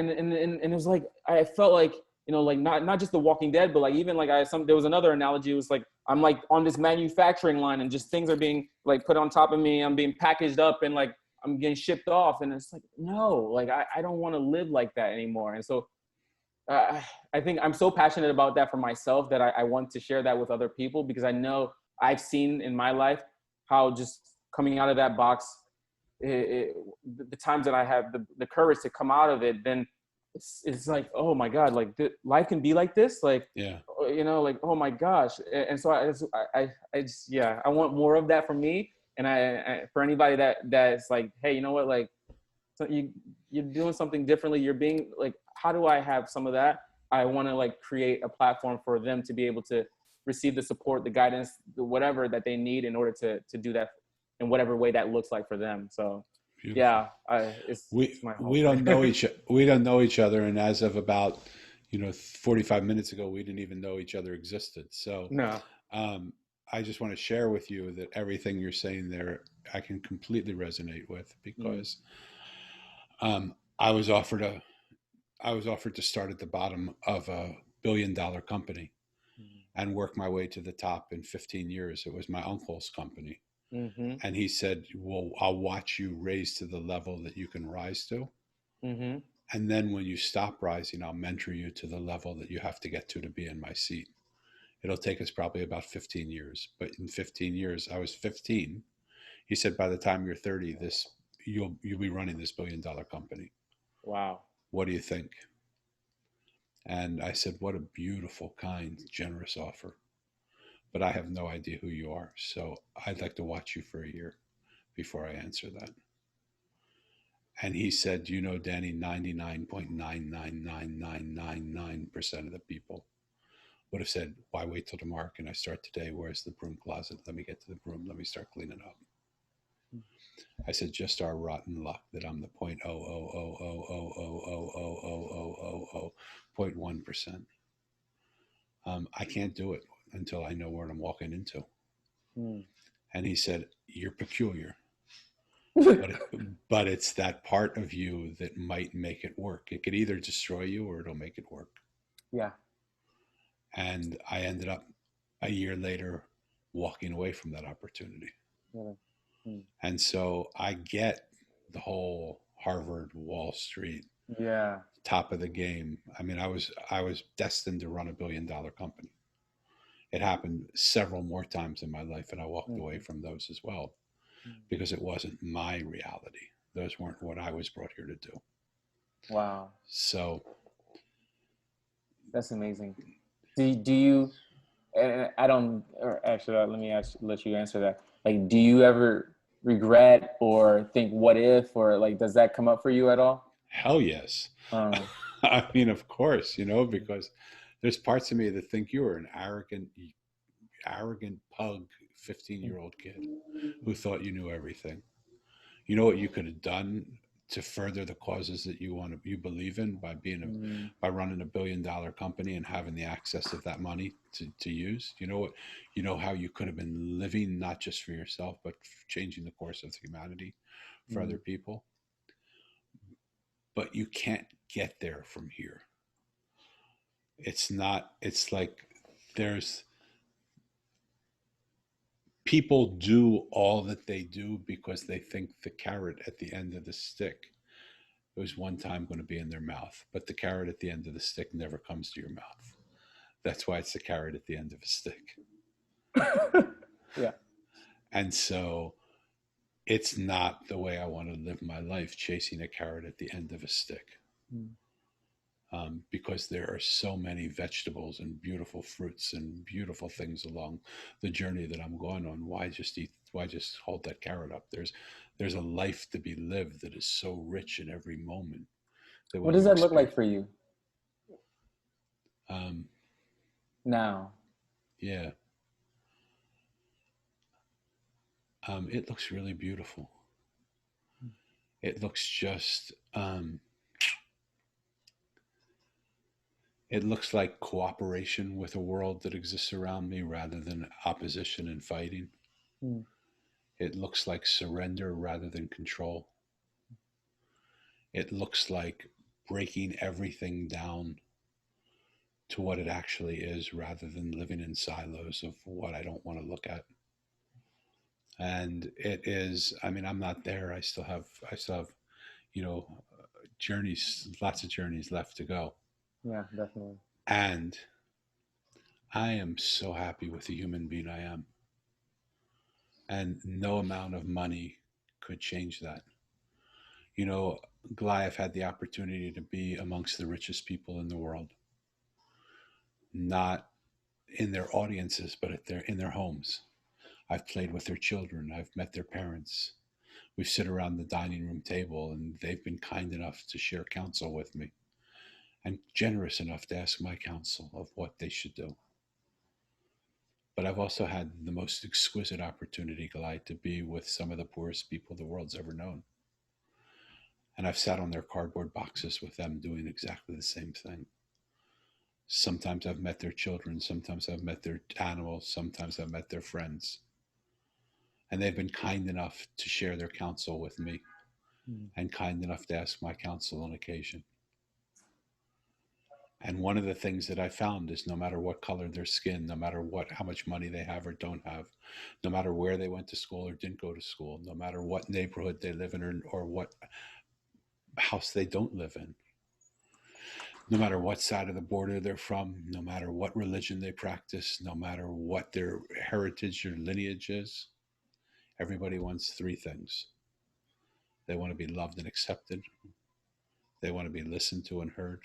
B: it was like I felt like, you know, like not just The Walking Dead, but like even like there was another analogy. It was like I'm like on this manufacturing line, and just things are being like put on top of me. I'm being packaged up, and like I'm getting shipped off, and it's like, no, like I don't want to live like that anymore. And so I think I'm so passionate about that for myself that I want to share that with other people, because I know I've seen in my life how just coming out of that box, the times that I have the courage to come out of it, then it's like, oh my God, like life can be like this, like,
A: Yeah.
B: you know, like, oh my gosh. And so I just, yeah, I want more of that for me. And for anybody that's like, hey, you know what, like, so you're doing something differently, you're being like, how do I have some of that? I want to like create a platform for them to be able to receive the support, the guidance, whatever that they need in order to do that in whatever way that looks like for them. So
A: Beautiful.
B: yeah, it's my whole
A: We don't know
B: thing.
A: each other, and as of about 45 minutes ago, we didn't even know each other existed. So
B: No.
A: um, I just want to share with you that everything you're saying there, I can completely resonate with,
B: Mm,
A: because um, I was offered a I was offered to start at the bottom of a $1 billion company and work my way to the top in 15 years. It was my uncle's company.
B: mm-hmm.
A: And he said, well, I'll watch you raise to the level that you can rise to.
B: Mm-hmm.
A: And then when you stop rising, I'll mentor you to the level that you have to get to be in my seat. It'll take us probably about 15 years. But in 15 years, I was 15. He said, by the time you're 30, you'll be running this $1 billion company.
B: Wow.
A: What do you think? And I said, what a beautiful, kind, generous offer. But I have no idea who you are. So I'd like to watch you for a year before I answer that. And he said, you know, Danny, 99.99999% of the people would have said, why wait till tomorrow? Can I start today? Where's the broom closet? Let me get to the broom. Let me start cleaning up. I said, just our rotten luck that I'm the 0.00000000000.1%. I can't do it until I know what I'm walking into.
B: Mm.
A: And he said, you're peculiar, but it's that part of you that might make it work. It could either destroy you or it'll make it work.
B: Yeah.
A: And I ended up a year later walking away from that opportunity.
B: Yeah. Mm.
A: And so I get the whole Harvard, Wall Street,
B: Yeah.
A: top of the game. I mean, I was destined to run a $1 billion company. It happened several more times in my life, and I walked away
B: Mm-hmm.
A: from those as well because it wasn't my reality. Those weren't what I was brought here to do.
B: Wow.
A: So,
B: That's amazing. Do you, and I don't, or actually, let you answer that. Like, do you ever regret or think, what if, or like, does that come up for you at all?
A: hell yes.
B: Uh,
A: I mean, of course, because There's parts of me that think you were an arrogant pug 15-year-old kid who thought you knew everything. You know what you could have done to further the causes that you believe in by
B: Mm,
A: by running $1 billion company and having the access of that money to use. You know what, you know how you could have been living not just for yourself but changing the course of humanity for other
B: mm,
A: people. But you can't get there from here. It's not, it's like there's people do all that they do because they think the carrot at the end of the stick is one time going to be in their mouth, but the carrot at the end of the stick never comes to your mouth. That's why it's the carrot at the end of a stick.
B: yeah.
A: And so it's not the way I want to live my life, chasing a carrot at the end of a stick.
B: Mm.
A: Because there are so many vegetables and beautiful fruits and beautiful things along the journey that I'm going on. Why just eat? Why just hold that carrot up? There's a life to be lived that is so rich in every moment that
B: What
A: when
B: does
A: you
B: that look like
A: experience,
B: for you
A: um,
B: now?
A: yeah, it looks really beautiful. It looks just, it looks like cooperation with a world that exists around me rather than opposition and fighting.
B: Mm,
A: It looks like surrender rather than control. It looks like breaking everything down to what it actually is rather than living in silos of what I don't want to look at. And it is, I mean, I'm not there. I still have, you know, journeys, lots of journeys left to go.
B: yeah, definitely.
A: And I am so happy with the human being I am. And no amount of money could change that. You know, Gly, I've had the opportunity to be amongst the richest people in the world, not in their audiences, but in their homes. I've played with their children. I've met their parents. We sit around the dining room table, and they've been kind enough to share counsel with me and generous enough to ask my counsel of what they should do. But I've also had the most exquisite opportunity, Gly, to be with some of the poorest people the world's ever known. And I've sat on their cardboard boxes with them doing exactly the same thing. Sometimes I've met their children, sometimes I've met their animals, sometimes I've met their friends. And they've been kind enough to share their counsel with me
B: Mm,
A: and kind enough to ask my counsel on occasion. And one of the things that I found is no matter what color their skin, no matter what how much money they have or don't have, no matter where they went to school or didn't go to school, no matter what neighborhood they live in or what house they don't live in, no matter what side of the border they're from, no matter what religion they practice, no matter what their heritage or lineage is, everybody wants three things. They want to be loved and accepted. They want to be listened to and heard.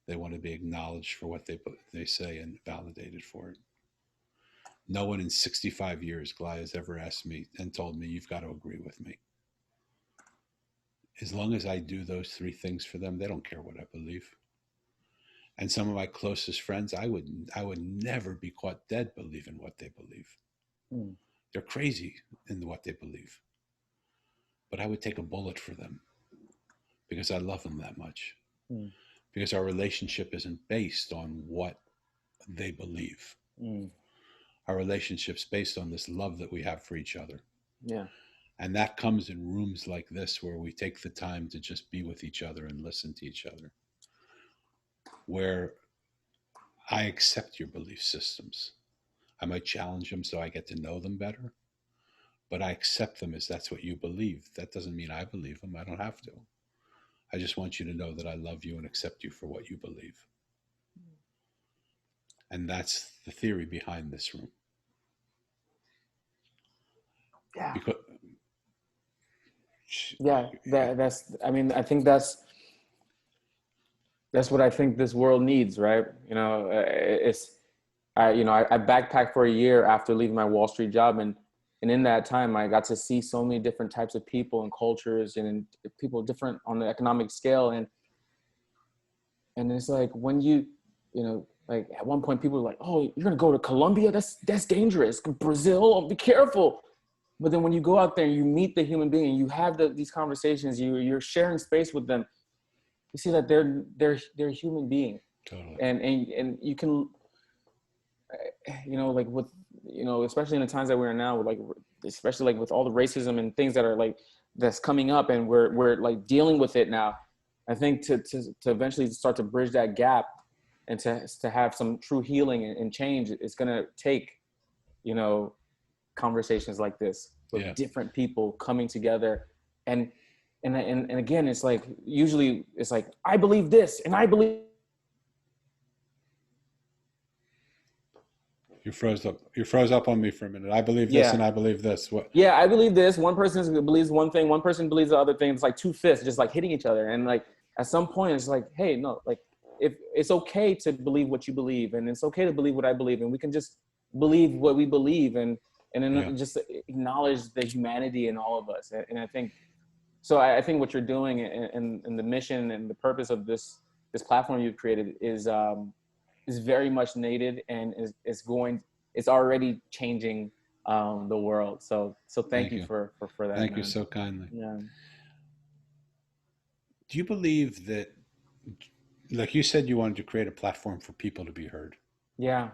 A: They want to be acknowledged for what they say and validated for it. No one in 65 years, Gly, has ever asked me and told me, you've got to agree with me. As long as I do those three things for them, they don't care what I believe. And some of my closest friends, I would never be caught dead believing what they believe.
B: mm,
A: They're crazy in what they believe. But I would take a bullet for them because I love them that much.
B: mm,
A: Because our relationship isn't based on what they believe.
B: mm.
A: Our relationship's based on this love that we have for each other.
B: Yeah.
A: And that comes in rooms like this where we take the time to just be with each other and listen to each other. Where I accept your belief systems. I might challenge them so I get to know them better, but I accept them as that's what you believe. That doesn't mean I believe them. I don't have to. I just want you to know that I love you and accept you for what you believe. And that's the theory behind this room.
B: Yeah.
A: Because
B: Yeah. That's, I mean, I think that's what I think this world needs, right? You know, I backpacked for a year after leaving my Wall Street job, and in that time, I got to see so many different types of people and cultures, and people different on the economic scale, and it's like you know, like at one point people were like, oh, you're gonna go to Colombia? That's dangerous. Brazil, be careful. But then when you go out there and you meet the human being, you have these conversations, you're sharing space with them, you see that they're a human being.
A: Totally.
B: And you can, you know, like with, you know, especially in the times that we're in now, with like, especially like with all the racism and things that are like, that's coming up, and we're like dealing with it now. I think to eventually start to bridge that gap and to have some true healing and change, it's gonna take, you know, conversations like this with
A: Yeah.
B: different people coming together. And again, it's like, usually it's like, I believe this and I believe.
A: You froze up. You froze up on me for a minute. I believe this
B: Yeah.
A: and I believe this. What?
B: Yeah, I believe this. One person believes one thing, one person believes the other thing. It's like two fists just like hitting each other. And like at some point it's like, hey, no, like, if it's okay to believe what you believe, and it's okay to believe what I believe, and we can just believe what we believe, and then
A: Yeah.
B: just acknowledge the humanity in all of us. And I think so. I think what you're doing, and the mission and the purpose of this platform you've created is very much needed, and it's already changing the world. So thank
A: Thank
B: you
A: you.
B: for that,
A: Thank you
B: man.
A: so kindly.
B: Yeah.
A: Do you believe that, like you said, you wanted to create a platform for people to be heard?
B: Yeah.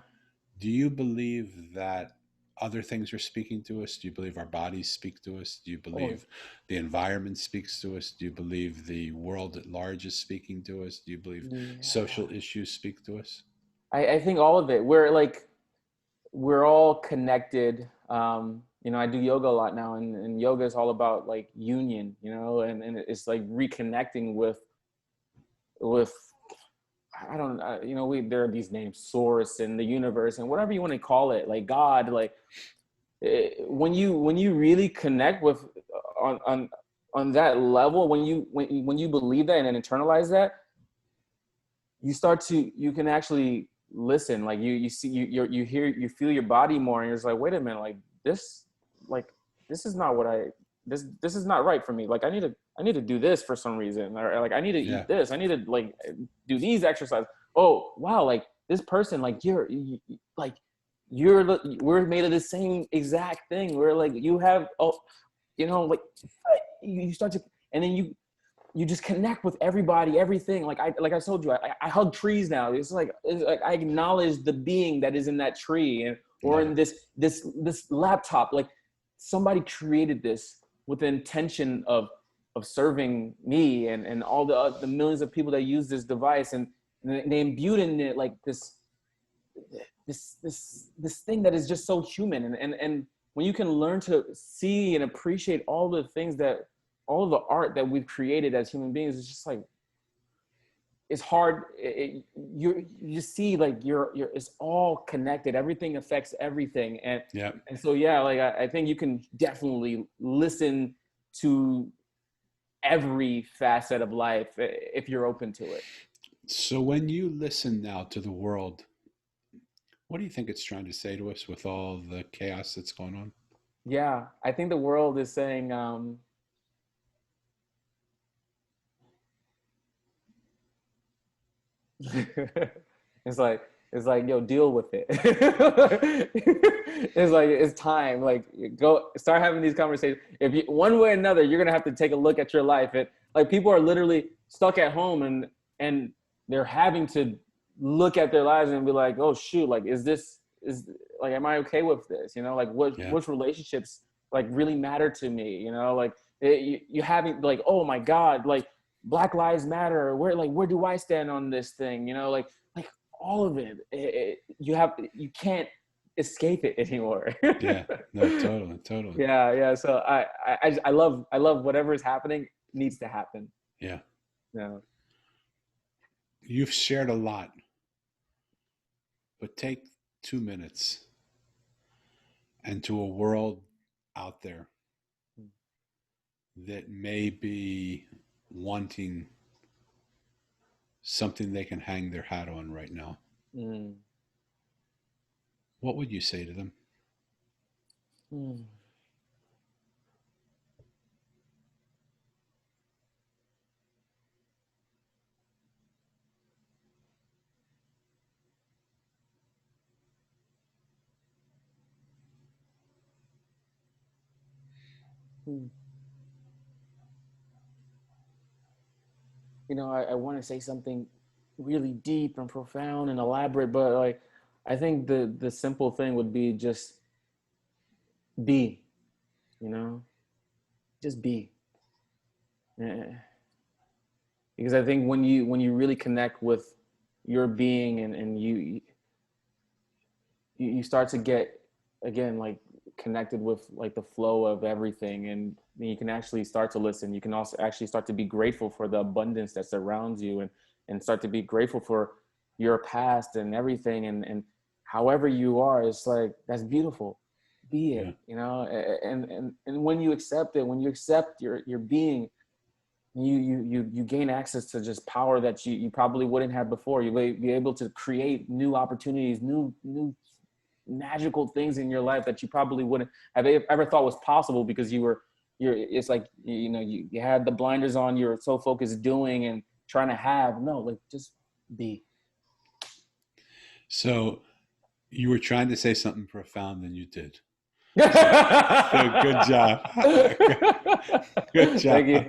A: Do you believe that other things are speaking to us? Do you believe our bodies speak to us? Do you
B: Oh,
A: believe the environment speaks to us? Do you believe the world at large is speaking to us? Do you believe
B: yeah.
A: social issues speak to us?
B: I think all of it. We're all connected. You know, I do yoga a lot now, and yoga is all about like union, you know, and it's like reconnecting with I don't you know, there are these names, source and the universe and whatever you want to call it, like God, like when you really connect with on that level, when you believe that and then internalize that, you can actually listen. Like you see, you hear, you feel your body more, and you're just like, wait a minute, this like this is not what I this is not right for me. Like I need to do this for some reason, or like I need to
A: Yeah.
B: eat this, I need to like do these exercises. Oh wow, like this person, like like we're made of the same exact thing. We're like, you have, oh, you know, like you start to, and then you just connect with everybody, everything. Like I told you, I hug trees now. It's like I acknowledge the being that is in that tree, and or
A: Love
B: in
A: it.
B: this laptop. Like somebody created this with the intention of serving me and all the millions of people that use this device, and they imbued in it like this thing that is just so human. And when you can learn to see and appreciate all the things that, all of the art that we've created as human beings, it's just like, it's hard. You see, like you're it's all connected, everything affects everything.
A: Yeah.
B: And so yeah, like I think you can definitely listen to every facet of life if you're open to it.
A: So when you listen now to the world, what do you think it's trying to say to us with all the chaos that's going on?
B: Yeah, I think the world is saying it's like, yo, deal with it. It's like, it's time. Like, go start having these conversations. If you, one way or another, you're gonna have to take a look at your life. It, like, people are literally stuck at home, and they're having to look at their lives and be like, oh shoot, like, is like, am I okay with this? You know, like
A: Yeah.
B: which relationships like really matter to me? You know, like you having like, oh my God, like Black Lives Matter. Where do I stand on this thing? You know, like all of it. You can't escape it anymore.
A: Yeah. No, totally. Totally.
B: Yeah. So I love whatever is happening needs to happen.
A: Yeah.
B: Yeah.
A: You've shared a lot, but take 2 minutes and to a world out there that may be wanting something they can hang their hat on right now.
B: Mm.
A: What would you say to them?
B: Mm. Hmm. You know, I want to say something really deep and profound and elaborate, but like, I think the simple thing would be just be, you know, just be. Eh, because I think when you really connect with your being, and you start to get, again, like, connected with like the flow of everything, and you can actually start to listen. You can also actually start to be grateful for the abundance that surrounds you, and start to be grateful for your past and everything, and however you are, it's like, that's beautiful. Be
A: Yeah.
B: it, you know. And when you accept it, when you accept your being, you gain access to just power that you probably wouldn't have before. You may be able to create new opportunities, new magical things in your life that you probably wouldn't have ever thought was possible, because it's like, you had the blinders on. You're so focused doing and trying to have. No, like, just be.
A: So you were trying to say something profound, and you did. So, so good job. Good
B: Thank
A: job.
B: you.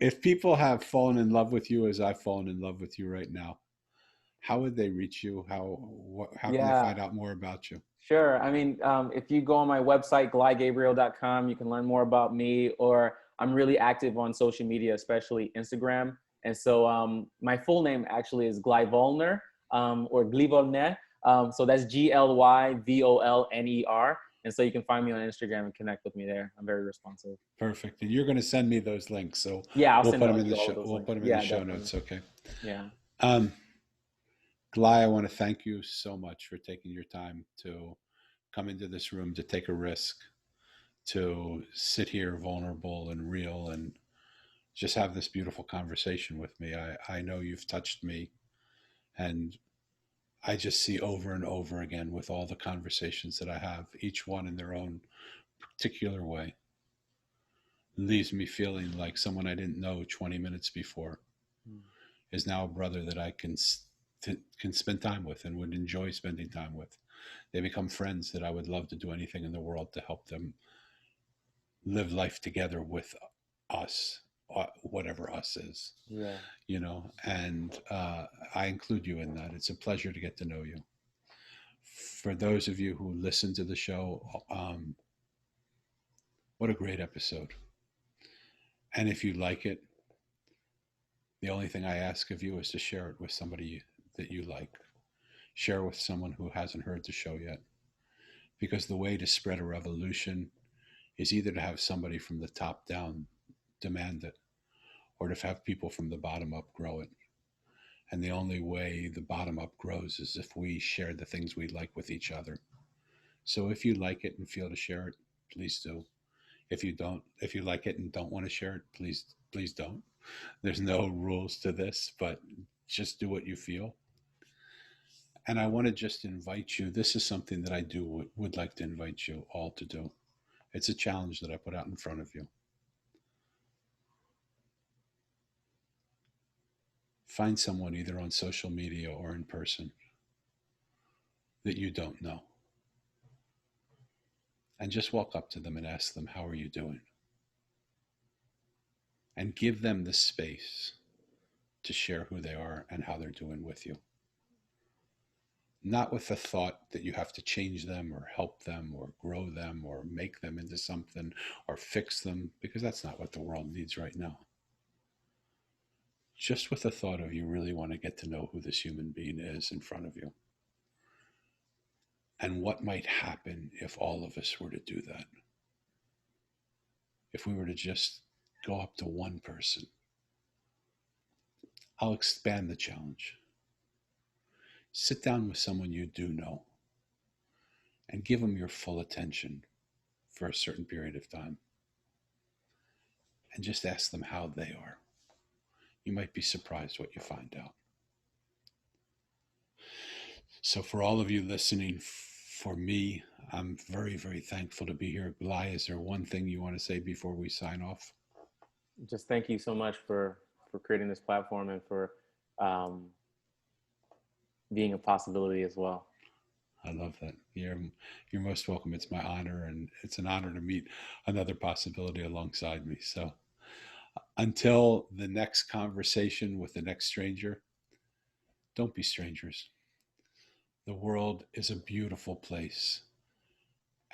A: If people have fallen in love with you as I've fallen in love with you right now, how would they reach you? How can they
B: Yeah.
A: find out more about you?
B: Sure. I mean, if you go on my website, glygabriel.com, you can learn more about me, or I'm really active on social media, especially Instagram. And so my full name actually is Gly Volner, or Gly Volner. So that's Glyvolner. And so you can find me on Instagram and connect with me there. I'm very responsive.
A: Perfect. And you're going to send me those links, so
B: Yeah, I'll
A: we'll
B: send
A: put them in the
B: you all
A: show.
B: of those
A: We'll
B: links.
A: put them in the
B: Yeah,
A: show
B: definitely.
A: notes. Okay.
B: Yeah.
A: Um, Gly, I want to thank you so much for taking your time to come into this room, to take a risk, to sit here vulnerable and real, and just have this beautiful conversation with me. I know you've touched me, and I just see over and over again with all the conversations that I have, each one in their own particular way, leaves me feeling like someone I didn't know 20 minutes before
B: Mm.
A: is now a brother that I can spend time with and would enjoy spending time with. They become friends that I would love to do anything in the world to help them live life together with us, whatever us is,
B: Yeah.
A: and I include you in that. It's a pleasure to get to know you. For those of you who listen to the show, what a great episode. And if you like it, the only thing I ask of you is to share it with somebody that you like. Share with someone who hasn't heard the show yet. Because the way to spread a revolution is either to have somebody from the top down demand it, or to have people from the bottom up grow it. And the only way the bottom up grows is if we share the things we like with each other. So if you like it and feel to share it, please do. If you like it and don't want to share it, please don't. There's no rules to this, but just do what you feel. And I want to just invite you. This is something that I do would like to invite you all to do. It's a challenge that I put out in front of you. Find someone either on social media or in person that you don't know, and just walk up to them and ask them, how are you doing? And give them the space to share who they are and how they're doing with you. Not with the thought that you have to change them or help them or grow them or make them into something or fix them, because that's not what the world needs right now. Just with the thought of, you really want to get to know who this human being is in front of you, and what might happen if all of us were to do that. If we were to just go up to one person, I'll expand the challenge. Sit down with someone you do know and give them your full attention for a certain period of time, and just ask them how they are. You might be surprised what you find out. So, for all of you listening, for me, I'm very, very thankful to be here. Gly, is there one thing you want to say before we sign off?
B: Just thank you so much for creating this platform, and for um, being a possibility as well.
A: I love that. You're most welcome. It's my honor, and it's an honor to meet another possibility alongside me. So until the next conversation with the next stranger, don't be strangers. The world is a beautiful place,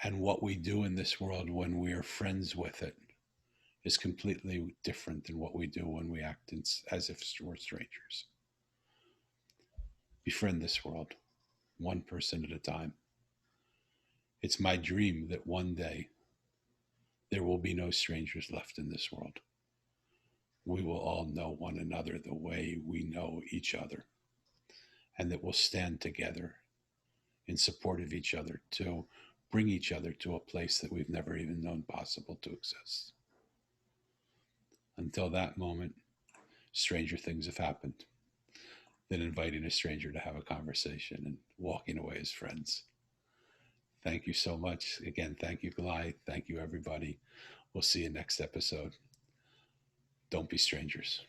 A: and what we do in this world when we are friends with it is completely different than what we do when we act as if we're strangers. Befriend this world, one person at a time. It's my dream that one day there will be no strangers left in this world. We will all know one another the way we know each other, and that we'll stand together in support of each other to bring each other to a place that we've never even known possible to exist. Until that moment, stranger things have happened than inviting a stranger to have a conversation and walking away as friends. Thank you so much. Again, thank you, Gly. Thank you, everybody. We'll see you next episode. Don't be strangers.